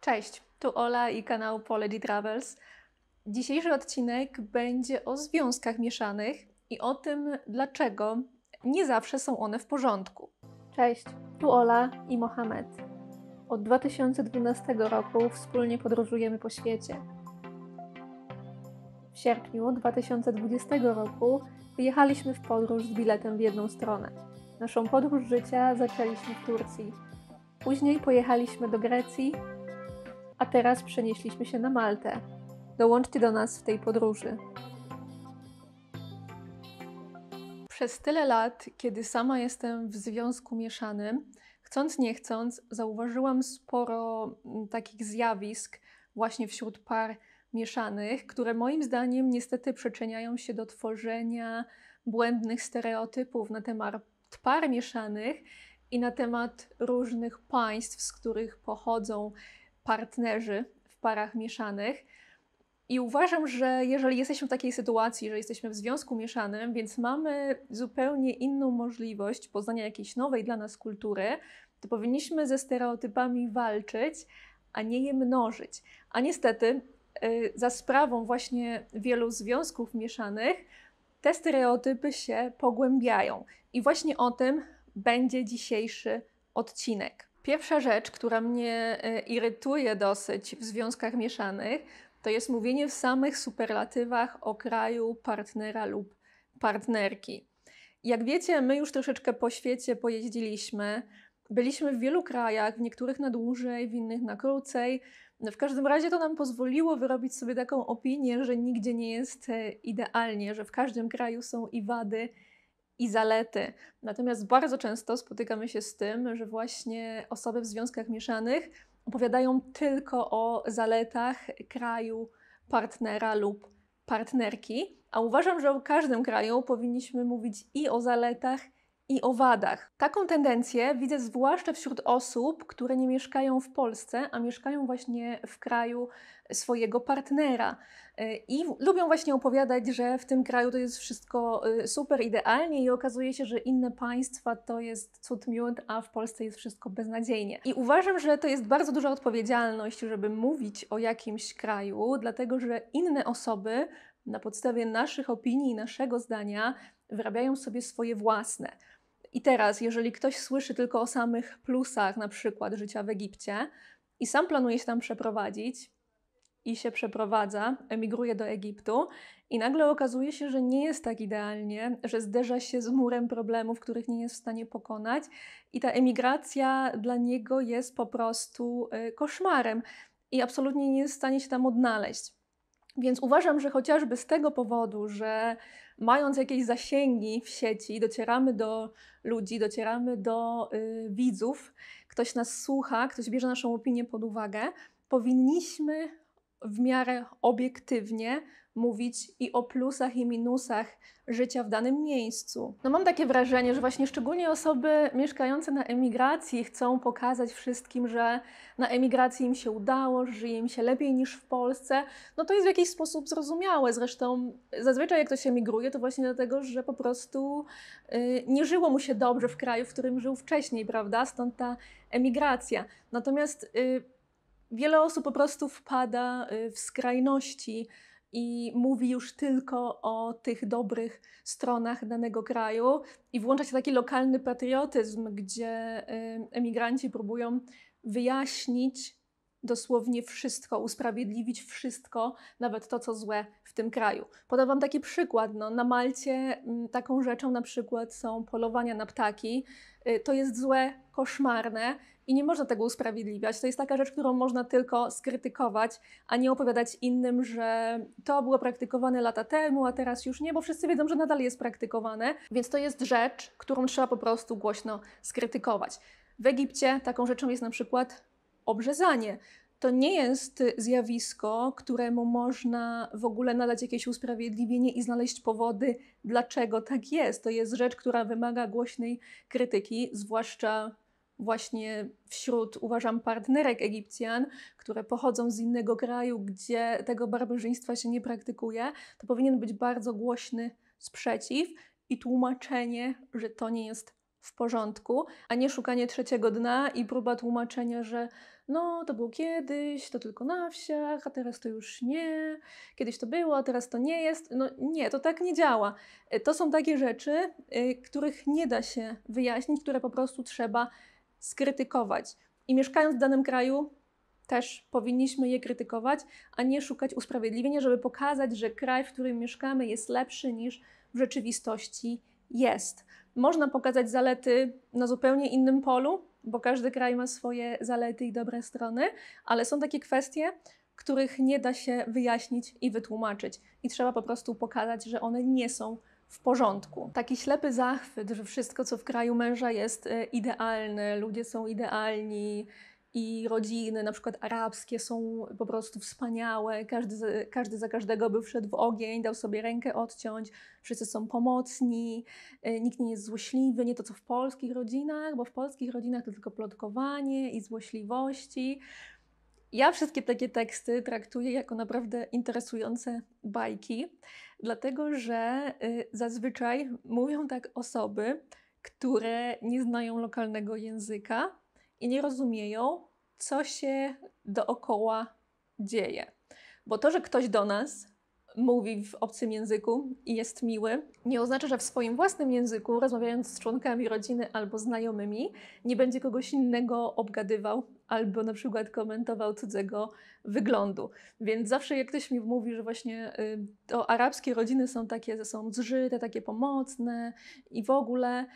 Cześć, tu Ola i kanał Polegi Travels. Dzisiejszy odcinek będzie o związkach mieszanych i o tym, dlaczego nie zawsze są one w porządku. Cześć, tu Ola i Mohamed. Od 2012 roku wspólnie podróżujemy po świecie. W sierpniu 2020 roku wyjechaliśmy w podróż z biletem w jedną stronę. Naszą podróż życia zaczęliśmy w Turcji. Później pojechaliśmy do Grecji, a teraz przenieśliśmy się na Maltę. Dołączcie do nas w tej podróży. Przez tyle lat, kiedy sama jestem w związku mieszanym, chcąc nie chcąc, zauważyłam sporo takich zjawisk właśnie wśród par mieszanych, które moim zdaniem niestety przyczyniają się do tworzenia błędnych stereotypów na temat par mieszanych i na temat różnych państw, z których pochodzą partnerzy w parach mieszanych. I uważam, że jeżeli jesteśmy w takiej sytuacji, że jesteśmy w związku mieszanym, więc mamy zupełnie inną możliwość poznania jakiejś nowej dla nas kultury, to powinniśmy ze stereotypami walczyć, a nie je mnożyć. A niestety za sprawą właśnie wielu związków mieszanych te stereotypy się pogłębiają. I właśnie o tym będzie dzisiejszy odcinek. Pierwsza rzecz, która mnie irytuje dosyć w związkach mieszanych, to jest mówienie w samych superlatywach o kraju partnera lub partnerki. Jak wiecie, my już troszeczkę po świecie pojeździliśmy. Byliśmy w wielu krajach, w niektórych na dłużej, w innych na krócej. W każdym razie to nam pozwoliło wyrobić sobie taką opinię, że nigdzie nie jest idealnie, że w każdym kraju są i wady, i zalety. Natomiast bardzo często spotykamy się z tym, że właśnie osoby w związkach mieszanych opowiadają tylko o zaletach kraju partnera lub partnerki, a uważam, że o każdym kraju powinniśmy mówić i o zaletach, i o wadach. Taką tendencję widzę zwłaszcza wśród osób, które nie mieszkają w Polsce, a mieszkają właśnie w kraju swojego partnera. I lubią właśnie opowiadać, że w tym kraju to jest wszystko super idealnie i okazuje się, że inne państwa to jest cud miód, a w Polsce jest wszystko beznadziejnie. I uważam, że to jest bardzo duża odpowiedzialność, żeby mówić o jakimś kraju, dlatego że inne osoby na podstawie naszych opinii i naszego zdania wyrabiają sobie swoje własne. I teraz, jeżeli ktoś słyszy tylko o samych plusach, na przykład życia w Egipcie i sam planuje się tam przeprowadzić i się przeprowadza, emigruje do Egiptu i nagle okazuje się, że nie jest tak idealnie, że zderza się z murem problemów, których nie jest w stanie pokonać i ta emigracja dla niego jest po prostu koszmarem i absolutnie nie jest w stanie się tam odnaleźć. Więc uważam, że chociażby z tego powodu, że mając jakieś zasięgi w sieci, docieramy do ludzi, docieramy do widzów, ktoś nas słucha, ktoś bierze naszą opinię pod uwagę, powinniśmy w miarę obiektywnie mówić i o plusach i minusach życia w danym miejscu. No mam takie wrażenie, że właśnie szczególnie osoby mieszkające na emigracji chcą pokazać wszystkim, że na emigracji im się udało, że żyje im się lepiej niż w Polsce. No to jest w jakiś sposób zrozumiałe. Zresztą zazwyczaj jak ktoś emigruje, to właśnie dlatego, że po prostu nie żyło mu się dobrze w kraju, w którym żył wcześniej, prawda? Stąd ta emigracja. Natomiast wiele osób po prostu wpada w skrajności i mówi już tylko o tych dobrych stronach danego kraju i włącza się taki lokalny patriotyzm, gdzie emigranci próbują wyjaśnić dosłownie wszystko, usprawiedliwić wszystko, nawet to, co złe w tym kraju. Podam wam taki przykład. No, na Malcie taką rzeczą na przykład są polowania na ptaki. To jest złe, koszmarne i nie można tego usprawiedliwiać. To jest taka rzecz, którą można tylko skrytykować, a nie opowiadać innym, że to było praktykowane lata temu, a teraz już nie, bo wszyscy wiedzą, że nadal jest praktykowane. Więc to jest rzecz, którą trzeba po prostu głośno skrytykować. W Egipcie taką rzeczą jest na przykład obrzezanie. To nie jest zjawisko, któremu można w ogóle nadać jakieś usprawiedliwienie i znaleźć powody, dlaczego tak jest. To jest rzecz, która wymaga głośnej krytyki, zwłaszcza właśnie wśród, uważam, partnerek Egipcjan, które pochodzą z innego kraju, gdzie tego barbarzyństwa się nie praktykuje. To powinien być bardzo głośny sprzeciw i tłumaczenie, że to nie jest w porządku, a nie szukanie trzeciego dna i próba tłumaczenia, że no to było kiedyś, to tylko na wsiach, a teraz to już nie, kiedyś to było, a teraz to nie jest. No nie, to tak nie działa. To są takie rzeczy, których nie da się wyjaśnić, które po prostu trzeba skrytykować. I mieszkając w danym kraju, też powinniśmy je krytykować, a nie szukać usprawiedliwienia, żeby pokazać, że kraj, w którym mieszkamy, jest lepszy niż w rzeczywistości jest. Można pokazać zalety na zupełnie innym polu, bo każdy kraj ma swoje zalety i dobre strony, ale są takie kwestie, których nie da się wyjaśnić i wytłumaczyć. I trzeba po prostu pokazać, że one nie są w porządku. Taki ślepy zachwyt, że wszystko, co w kraju męża jest idealne, ludzie są idealni i rodziny, na przykład arabskie, są po prostu wspaniałe, każdy za każdego by wszedł w ogień, dał sobie rękę odciąć, wszyscy są pomocni, nikt nie jest złośliwy, nie to co w polskich rodzinach, bo w polskich rodzinach to tylko plotkowanie i złośliwości. Ja wszystkie takie teksty traktuję jako naprawdę interesujące bajki, dlatego że zazwyczaj mówią tak osoby, które nie znają lokalnego języka i nie rozumieją, co się dookoła dzieje. Bo to, że ktoś do nas mówi w obcym języku i jest miły, nie oznacza, że w swoim własnym języku, rozmawiając z członkami rodziny albo znajomymi, nie będzie kogoś innego obgadywał albo na przykład komentował cudzego wyglądu. Więc zawsze jak ktoś mi mówi, że właśnie to arabskie rodziny są takie, że są zżyte, takie pomocne i w ogóle,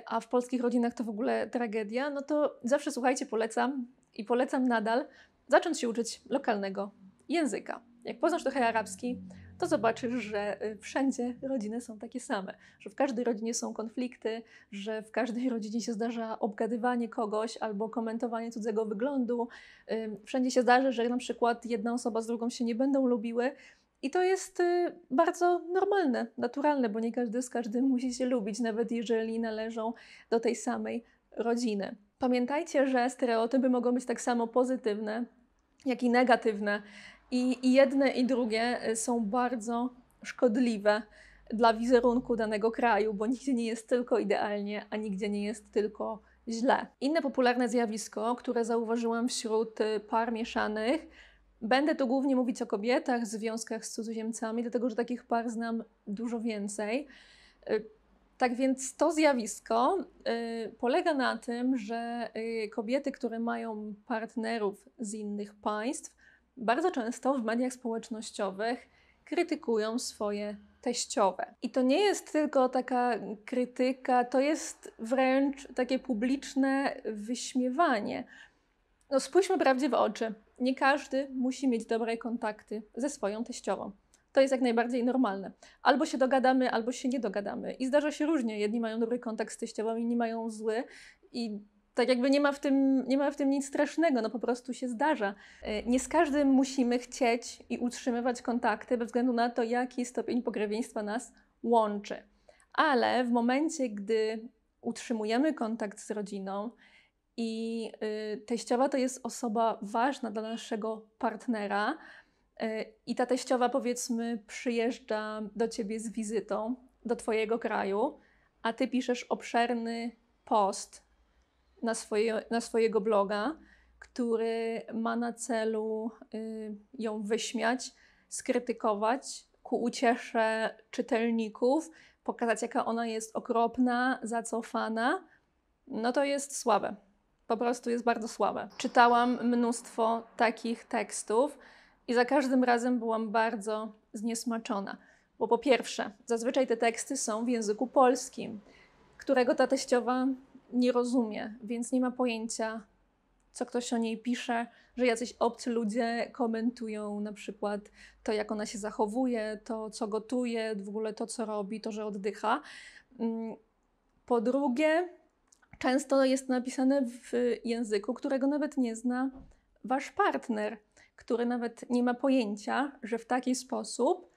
a w polskich rodzinach to w ogóle tragedia, no to zawsze słuchajcie, polecam i polecam nadal zacząć się uczyć lokalnego języka. Jak poznasz trochę arabski, to zobaczysz, że wszędzie rodziny są takie same, że w każdej rodzinie są konflikty, że w każdej rodzinie się zdarza obgadywanie kogoś albo komentowanie cudzego wyglądu. Wszędzie się zdarzy, że na przykład jedna osoba z drugą się nie będą lubiły i to jest bardzo normalne, naturalne, bo nie każdy z każdym musi się lubić, nawet jeżeli należą do tej samej rodziny. Pamiętajcie, że stereotypy mogą być tak samo pozytywne, jak i negatywne. I jedne i drugie są bardzo szkodliwe dla wizerunku danego kraju, bo nigdzie nie jest tylko idealnie, a nigdzie nie jest tylko źle. Inne popularne zjawisko, które zauważyłam wśród par mieszanych, będę tu głównie mówić o kobietach, w związkach z cudzoziemcami, dlatego że takich par znam dużo więcej. Tak więc to zjawisko polega na tym, że kobiety, które mają partnerów z innych państw, bardzo często w mediach społecznościowych krytykują swoje teściowe. I to nie jest tylko taka krytyka, to jest wręcz takie publiczne wyśmiewanie. No spójrzmy prawdzie w oczy. Nie każdy musi mieć dobre kontakty ze swoją teściową. To jest jak najbardziej normalne. Albo się dogadamy, albo się nie dogadamy. I zdarza się różnie. Jedni mają dobry kontakt z teściową, inni mają zły. I tak jakby nie ma w tym nic strasznego, no po prostu się zdarza. Nie z każdym musimy chcieć i utrzymywać kontakty bez względu na to, jaki stopień pokrewieństwa nas łączy. Ale w momencie, gdy utrzymujemy kontakt z rodziną i teściowa to jest osoba ważna dla naszego partnera i ta teściowa, powiedzmy, przyjeżdża do ciebie z wizytą do twojego kraju, a ty piszesz obszerny post na swojego bloga, który ma na celu ją wyśmiać, skrytykować ku uciesze czytelników, pokazać, jaka ona jest okropna, zacofana, no to jest słabe. Po prostu jest bardzo słabe. Czytałam mnóstwo takich tekstów i za każdym razem byłam bardzo zniesmaczona. Bo po pierwsze, zazwyczaj te teksty są w języku polskim, którego ta teściowa nie rozumie, więc nie ma pojęcia, co ktoś o niej pisze, że jacyś obcy ludzie komentują na przykład to, jak ona się zachowuje, to, co gotuje, w ogóle to, co robi, to, że oddycha. Po drugie, często jest napisane w języku, którego nawet nie zna wasz partner, który nawet nie ma pojęcia, że w taki sposób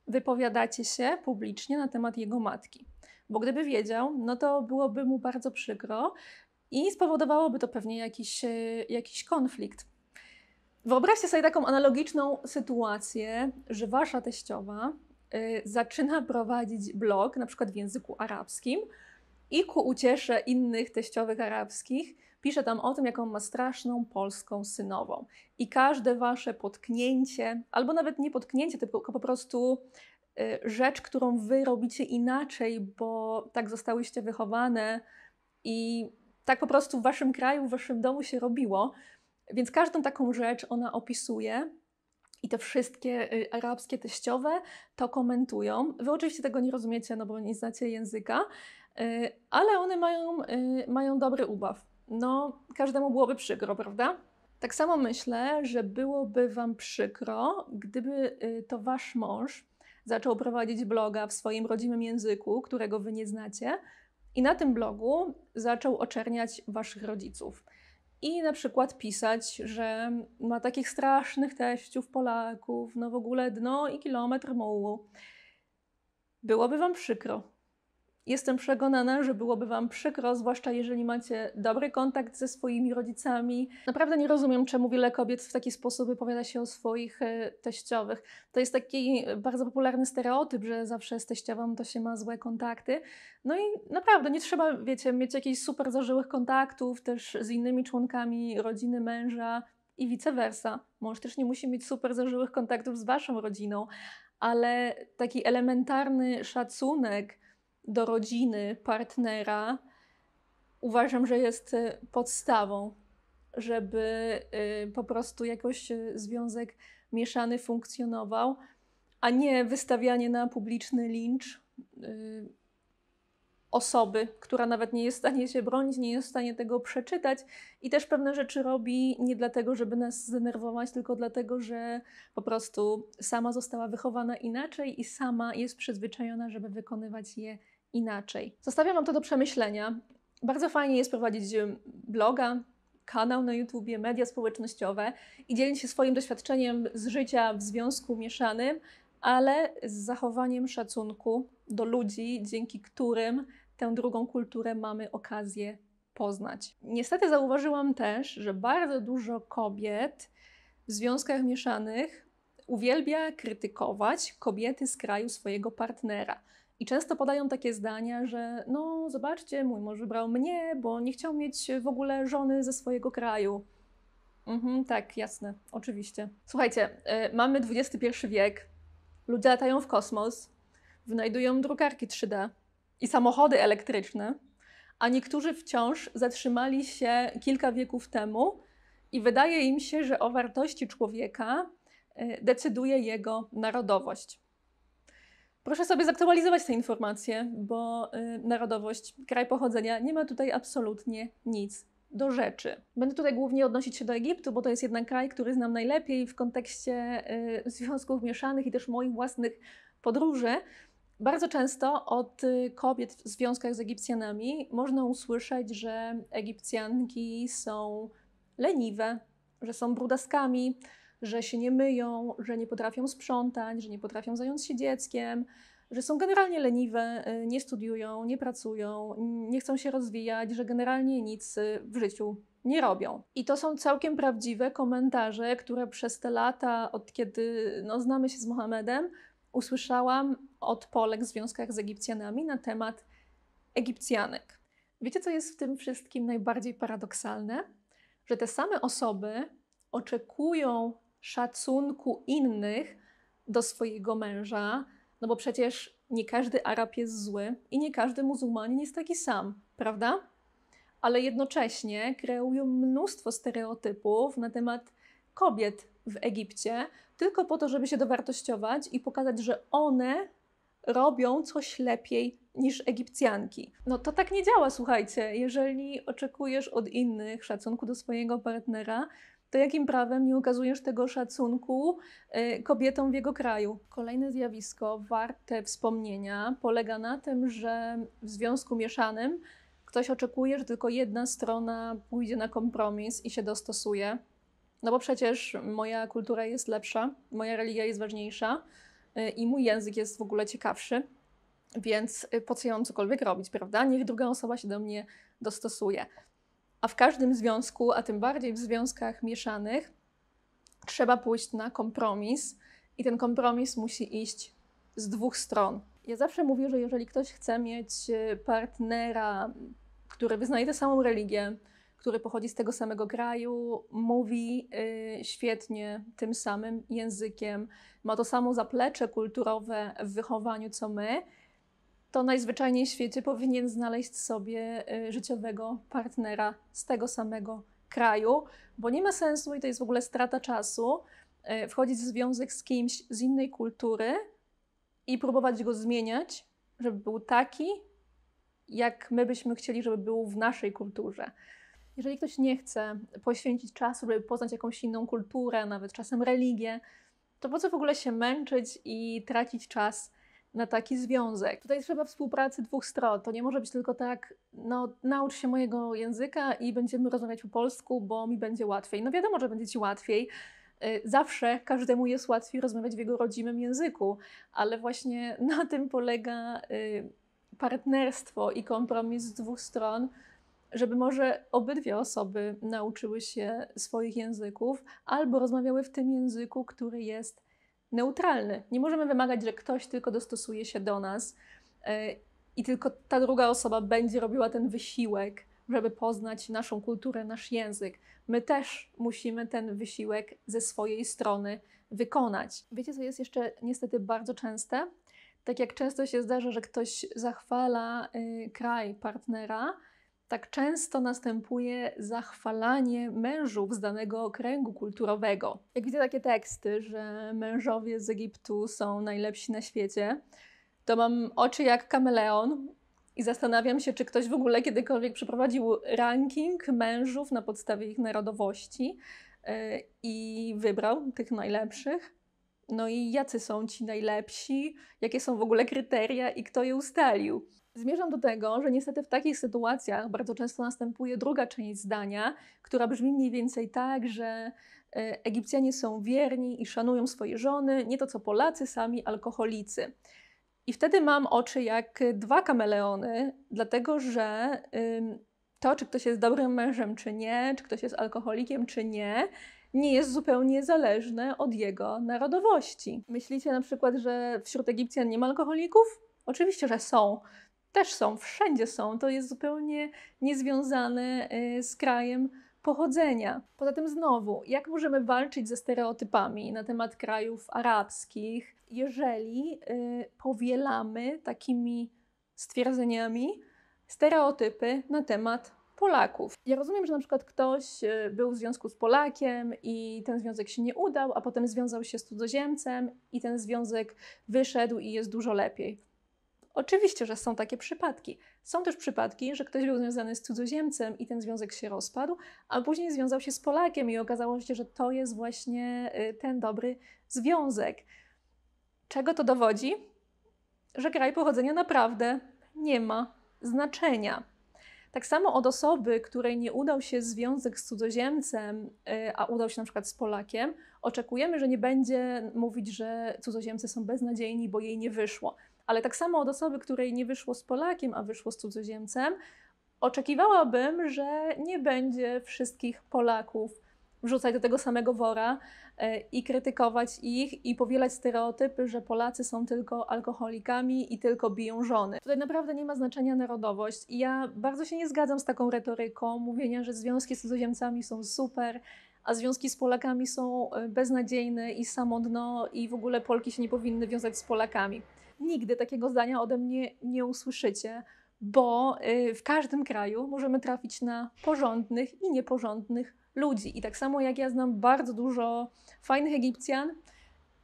wypowiadacie się publicznie na temat jego matki. Bo gdyby wiedział, no to byłoby mu bardzo przykro i spowodowałoby to pewnie jakiś konflikt. Wyobraźcie sobie taką analogiczną sytuację, że wasza teściowa zaczyna prowadzić blog, na przykład w języku arabskim I ku uciesze innych teściowych arabskich pisze tam o tym, jaką ma straszną polską synową. I każde wasze potknięcie, albo nawet nie potknięcie, tylko po prostu rzecz, którą wy robicie inaczej, bo tak zostałyście wychowane i tak po prostu w waszym kraju, w waszym domu się robiło. Więc każdą taką rzecz ona opisuje i te wszystkie arabskie teściowe to komentują. Wy oczywiście tego nie rozumiecie, no bo nie znacie języka, ale one mają dobry ubaw. No, każdemu byłoby przykro, prawda? Tak samo myślę, że byłoby wam przykro, gdyby to wasz mąż zaczął prowadzić bloga w swoim rodzimym języku, którego wy nie znacie, i na tym blogu zaczął oczerniać waszych rodziców. I na przykład pisać, że ma takich strasznych teściów Polaków, no w ogóle dno i kilometr mułu. Byłoby wam przykro. Jestem przekonana, że byłoby wam przykro, zwłaszcza jeżeli macie dobry kontakt ze swoimi rodzicami. Naprawdę nie rozumiem, czemu wiele kobiet w taki sposób wypowiada się o swoich teściowych. To jest taki bardzo popularny stereotyp, że zawsze z teściową to się ma złe kontakty. No i naprawdę nie trzeba, wiecie, mieć jakichś super zażyłych kontaktów też z innymi członkami rodziny męża i vice versa. Mąż też nie musi mieć super zażyłych kontaktów z waszą rodziną, ale taki elementarny szacunek do rodziny, partnera, uważam, że jest podstawą, żeby po prostu jakoś związek mieszany funkcjonował, a nie wystawianie na publiczny lincz osoby, która nawet nie jest w stanie się bronić, nie jest w stanie tego przeczytać i też pewne rzeczy robi nie dlatego, żeby nas zdenerwować, tylko dlatego, że po prostu sama została wychowana inaczej i sama jest przyzwyczajona, żeby wykonywać je inaczej. Zostawiam wam to do przemyślenia. Bardzo fajnie jest prowadzić bloga, kanał na YouTubie, media społecznościowe i dzielić się swoim doświadczeniem z życia w związku mieszanym, ale z zachowaniem szacunku do ludzi, dzięki którym tę drugą kulturę mamy okazję poznać. Niestety zauważyłam też, że bardzo dużo kobiet w związkach mieszanych uwielbia krytykować kobiety z kraju swojego partnera. I często podają takie zdania, że no zobaczcie, mój mąż wybrał mnie, bo nie chciał mieć w ogóle żony ze swojego kraju. Tak, jasne, oczywiście. Słuchajcie, mamy XXI wiek, ludzie latają w kosmos, wynajdują drukarki 3D i samochody elektryczne, a niektórzy wciąż zatrzymali się kilka wieków temu i wydaje im się, że o wartości człowieka decyduje jego narodowość. Proszę sobie zaktualizować te informacje, bo narodowość, kraj pochodzenia nie ma tutaj absolutnie nic do rzeczy. Będę tutaj głównie odnosić się do Egiptu, bo to jest jednak kraj, który znam najlepiej w kontekście związków mieszanych i też moich własnych podróży. Bardzo często od kobiet w związkach z Egipcjanami można usłyszeć, że Egipcjanki są leniwe, że są brudaskami, że się nie myją, że nie potrafią sprzątać, że nie potrafią zająć się dzieckiem, że są generalnie leniwe, nie studiują, nie pracują, nie chcą się rozwijać, że generalnie nic w życiu nie robią. I to są całkiem prawdziwe komentarze, które przez te lata, od kiedy znamy się z Mohamedem, usłyszałam od Polek w związkach z Egipcjanami na temat Egipcjanek. Wiecie, co jest w tym wszystkim najbardziej paradoksalne? Że te same osoby oczekują szacunku innych do swojego męża, no bo przecież nie każdy Arab jest zły i nie każdy muzułmanin jest taki sam, prawda? Ale jednocześnie kreują mnóstwo stereotypów na temat kobiet w Egipcie, tylko po to, żeby się dowartościować i pokazać, że one robią coś lepiej niż Egipcjanki. No to tak nie działa, słuchajcie. Jeżeli oczekujesz od innych szacunku do swojego partnera, to jakim prawem nie okazujesz tego szacunku kobietom w jego kraju? Kolejne zjawisko warte wspomnienia polega na tym, że w związku mieszanym ktoś oczekuje, że tylko jedna strona pójdzie na kompromis i się dostosuje. No bo przecież moja kultura jest lepsza, moja religia jest ważniejsza i mój język jest w ogóle ciekawszy, więc po co ja mam cokolwiek robić, prawda? Niech druga osoba się do mnie dostosuje. A w każdym związku, a tym bardziej w związkach mieszanych, trzeba pójść na kompromis i ten kompromis musi iść z dwóch stron. Ja zawsze mówię, że jeżeli ktoś chce mieć partnera, który wyznaje tę samą religię, który pochodzi z tego samego kraju, mówi świetnie tym samym językiem, ma to samo zaplecze kulturowe w wychowaniu co my, to najzwyczajniej w świecie powinien znaleźć sobie życiowego partnera z tego samego kraju, bo nie ma sensu, i to jest w ogóle strata czasu, wchodzić w związek z kimś z innej kultury i próbować go zmieniać, żeby był taki, jak my byśmy chcieli, żeby był w naszej kulturze. Jeżeli ktoś nie chce poświęcić czasu, żeby poznać jakąś inną kulturę, nawet czasem religię, to po co w ogóle się męczyć i tracić czas na taki związek? Tutaj trzeba współpracy dwóch stron. To nie może być tylko tak, no naucz się mojego języka i będziemy rozmawiać po polsku, bo mi będzie łatwiej. No wiadomo, że będzie ci łatwiej. Zawsze każdemu jest łatwiej rozmawiać w jego rodzimym języku, ale właśnie na tym polega partnerstwo i kompromis z dwóch stron, żeby może obydwie osoby nauczyły się swoich języków albo rozmawiały w tym języku, który jest neutralny. Nie możemy wymagać, że ktoś tylko dostosuje się do nas i tylko ta druga osoba będzie robiła ten wysiłek, żeby poznać naszą kulturę, nasz język. My też musimy ten wysiłek ze swojej strony wykonać. Wiecie, co jest jeszcze niestety bardzo częste? Tak jak często się zdarza, że ktoś zachwala kraj partnera, tak często następuje zachwalanie mężów z danego kręgu kulturowego. Jak widzę takie teksty, że mężowie z Egiptu są najlepsi na świecie, to mam oczy jak kameleon i zastanawiam się, czy ktoś w ogóle kiedykolwiek przeprowadził ranking mężów na podstawie ich narodowości i wybrał tych najlepszych. No i jacy są ci najlepsi, jakie są w ogóle kryteria i kto je ustalił. Zmierzam do tego, że niestety w takich sytuacjach bardzo często następuje druga część zdania, która brzmi mniej więcej tak, że Egipcjanie są wierni i szanują swoje żony, nie to co Polacy, sami alkoholicy. I wtedy mam oczy jak dwa kameleony, dlatego że to, czy ktoś jest dobrym mężem, czy nie, czy ktoś jest alkoholikiem, czy nie, nie jest zupełnie zależne od jego narodowości. Myślicie na przykład, że wśród Egipcjan nie ma alkoholików? Oczywiście, że są. Też są, wszędzie są. To jest zupełnie niezwiązane z krajem pochodzenia. Poza tym znowu, jak możemy walczyć ze stereotypami na temat krajów arabskich, jeżeli powielamy takimi stwierdzeniami stereotypy na temat Polaków? Ja rozumiem, że na przykład ktoś był w związku z Polakiem i ten związek się nie udał, a potem związał się z cudzoziemcem i ten związek wyszedł i jest dużo lepiej. Oczywiście, że są takie przypadki. Są też przypadki, że ktoś był związany z cudzoziemcem i ten związek się rozpadł, a później związał się z Polakiem i okazało się, że to jest właśnie ten dobry związek. Czego to dowodzi? Że kraj pochodzenia naprawdę nie ma znaczenia. Tak samo od osoby, której nie udał się związek z cudzoziemcem, a udał się na przykład z Polakiem, oczekujemy, że nie będzie mówić, że cudzoziemcy są beznadziejni, bo jej nie wyszło. Ale tak samo od osoby, której nie wyszło z Polakiem, a wyszło z cudzoziemcem, oczekiwałabym, że nie będzie wszystkich Polaków wrzucać do tego samego wora i krytykować ich i powielać stereotypy, że Polacy są tylko alkoholikami i tylko biją żony. Tutaj naprawdę nie ma znaczenia narodowość i ja bardzo się nie zgadzam z taką retoryką mówienia, że związki z cudzoziemcami są super, a związki z Polakami są beznadziejne i samo dno i w ogóle Polki się nie powinny wiązać z Polakami. Nigdy takiego zdania ode mnie nie usłyszycie, bo w każdym kraju możemy trafić na porządnych i nieporządnych ludzi. I tak samo jak ja znam bardzo dużo fajnych Egipcjan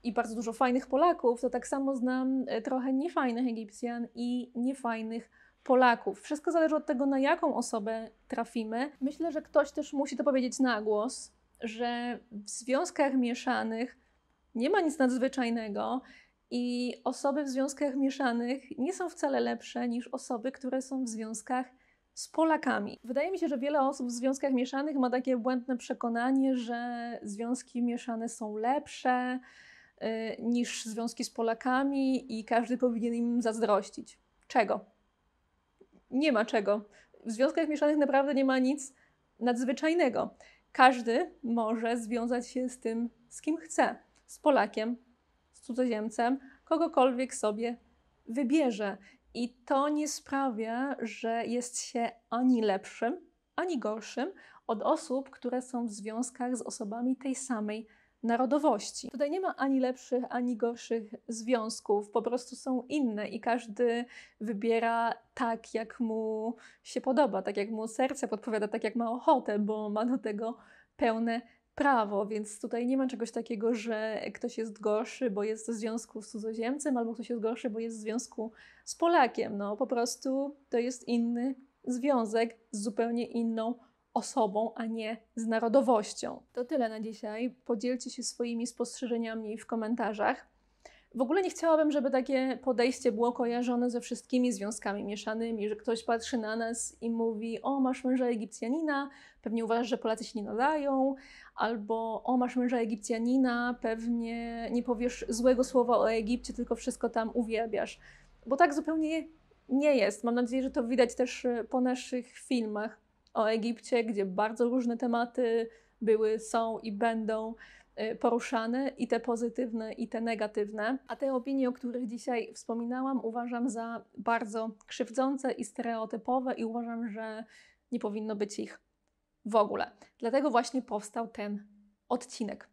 i bardzo dużo fajnych Polaków, to tak samo znam trochę niefajnych Egipcjan i niefajnych Polaków. Wszystko zależy od tego, na jaką osobę trafimy. Myślę, że ktoś też musi to powiedzieć na głos, że w związkach mieszanych nie ma nic nadzwyczajnego i osoby w związkach mieszanych nie są wcale lepsze niż osoby, które są w związkach z Polakami. Wydaje mi się, że wiele osób w związkach mieszanych ma takie błędne przekonanie, że związki mieszane są lepsze niż związki z Polakami i każdy powinien im zazdrościć. Czego? Nie ma czego. W związkach mieszanych naprawdę nie ma nic nadzwyczajnego. Każdy może związać się z tym, z kim chce. Z Polakiem, z cudzoziemcem, kogokolwiek sobie wybierze. I to nie sprawia, że jest się ani lepszym, ani gorszym od osób, które są w związkach z osobami tej samej narodowości. Tutaj nie ma ani lepszych, ani gorszych związków, po prostu są inne i każdy wybiera tak, jak mu się podoba, tak jak mu serce podpowiada, tak jak ma ochotę, bo ma do tego pełne prawo, więc tutaj nie ma czegoś takiego, że ktoś jest gorszy, bo jest w związku z cudzoziemcem, albo ktoś jest gorszy, bo jest w związku z Polakiem. No po prostu to jest inny związek z zupełnie inną osobą, a nie z narodowością. To tyle na dzisiaj. Podzielcie się swoimi spostrzeżeniami w komentarzach. W ogóle nie chciałabym, żeby takie podejście było kojarzone ze wszystkimi związkami mieszanymi, że ktoś patrzy na nas i mówi: o, masz męża Egipcjanina, pewnie uważasz, że Polacy się nie nadają, albo o, masz męża Egipcjanina, pewnie nie powiesz złego słowa o Egipcie, tylko wszystko tam uwielbiasz. Bo tak zupełnie nie jest. Mam nadzieję, że to widać też po naszych filmach o Egipcie, gdzie bardzo różne tematy były, są i będą poruszane, i te pozytywne, i te negatywne. A te opinie, o których dzisiaj wspominałam, uważam za bardzo krzywdzące i stereotypowe i uważam, że nie powinno być ich w ogóle. Dlatego właśnie powstał ten odcinek.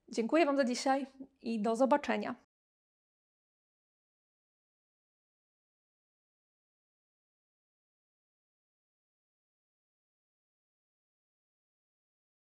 Dziękuję Wam za dzisiaj i do zobaczenia.